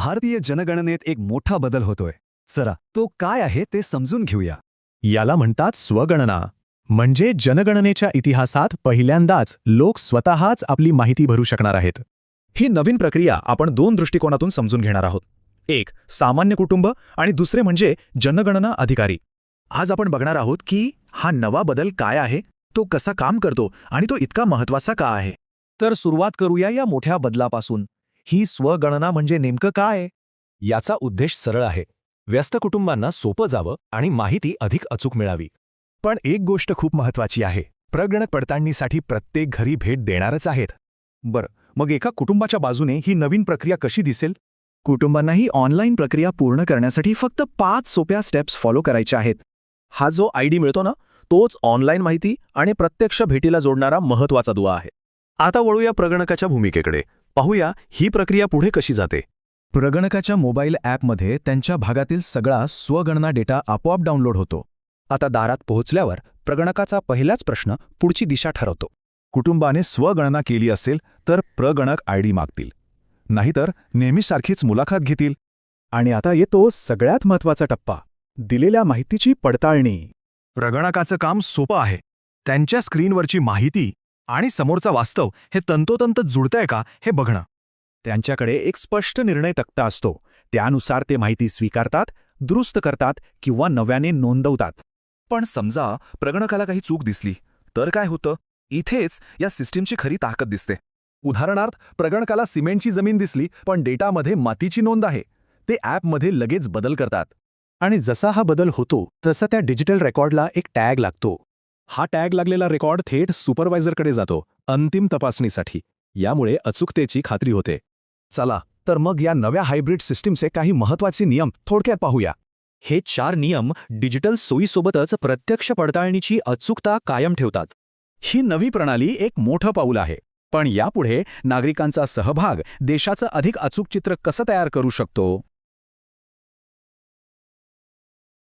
भारतीय जनगणनेत एक मोठा बदल होतोय. चला तो काय आहे ते समजून घेऊया. याला म्हणतात स्वगणना. म्हणजे जनगणनेच्या इतिहासात पहिल्यांदाच लोक स्वतःच आपली माहिती भरू शकणार आहेत. ही नवीन प्रक्रिया आपण दोन दृष्टिकोनातून समजून घेणार आहोत. एक सामान्य कुटुंब आणि दुसरे म्हणजे जनगणना अधिकारी. आज आपण बघणार आहोत की हा नवा बदल काय आहे, तो कसा काम करतो आणि तो इतका महत्त्वाचा का आहे. तर सुरुवात करूया या मोठ्या बदलापासून. ही स्वगणना म्हणजे नेमकं काय? याचा उद्देश सरळ आहे. व्यस्त कुटुंबांना सोपं जावं आणि माहिती अधिक अचूक मिळावी. पण एक गोष्ट खूप महत्त्वाची आहे. प्रगणक पडताळणीसाठी प्रत्येक घरी भेट देणारच आहेत. बरं, मग एका कुटुंबाच्या बाजूने ही नवीन प्रक्रिया कशी दिसेल? कुटुंबांना ही ऑनलाईन प्रक्रिया पूर्ण करण्यासाठी फक्त 5 सोप्या स्टेप्स फॉलो करायच्या आहेत. हा जो आयडी मिळतो ना, तोच ऑनलाईन माहिती आणि प्रत्यक्ष भेटीला जोडणारा महत्त्वाचा दुवा आहे. आता वळूया प्रगणकाच्या भूमिकेकडे. पाहूया ही प्रक्रिया पुढे कशी जाते. प्रगणकाच्या मोबाईल ॲपमध्ये त्यांच्या भागातील सगळा स्वगणना डेटा आपोआप डाउनलोड होतो. आता दारात पोहोचल्यावर प्रगणकाचा पहिलाच प्रश्न पुढची दिशा ठरवतो. कुटुंबाने स्वगणना केली असेल तर प्रगणक आयडी मागतील, नाहीतर नेहमीसारखीच मुलाखत घेतील. आणि आता येतो सगळ्यात महत्त्वाचा टप्पा, दिलेल्या माहितीची पडताळणी. प्रगणकाचं काम सोपं आहे. त्यांच्या स्क्रीनवरची माहिती आणि समोरचा वास्तव हे तंतोतंत जुळतंय का हे बघणं. त्यांच्याकडे एक स्पष्ट निर्णय तक्ता असतो. त्यानुसार ते माहिती स्वीकारतात, दुरुस्त करतात किंवा नव्याने नोंदवतात. पण समजा प्रगणकाला काही चूक दिसली तर काय होतं? इथेच या सिस्टीमची खरी ताकद दिसते. उदाहरणार्थ, प्रगणकाला सिमेंटची जमीन दिसली पण डेटामध्ये मातीची नोंद आहे. ते ॲपमध्ये लगेच बदल करतात. आणि जसा हा बदल होतो तसा त्या डिजिटल रेकॉर्डला एक टॅग लागतो. हा टॅग लागलेला रेकॉर्ड थेट सुपरवायझरकडे जातो अंतिम तपासणीसाठी. यामुळे अचूकतेची खात्री होते. चला तर मग या नव्या हायब्रिड सिस्टीमचे काही महत्त्वाचे नियम थोडक्यात पाहूया. हे 4 नियम डिजिटल सोयीसोबतच प्रत्यक्ष पडताळणीची अचूकता कायम ठेवतात. ही नवी प्रणाली एक मोठं पाऊल आहे. पण यापुढे नागरिकांचा सहभाग देशाचं अधिक अचूक चित्र कसं तयार करू शकतो?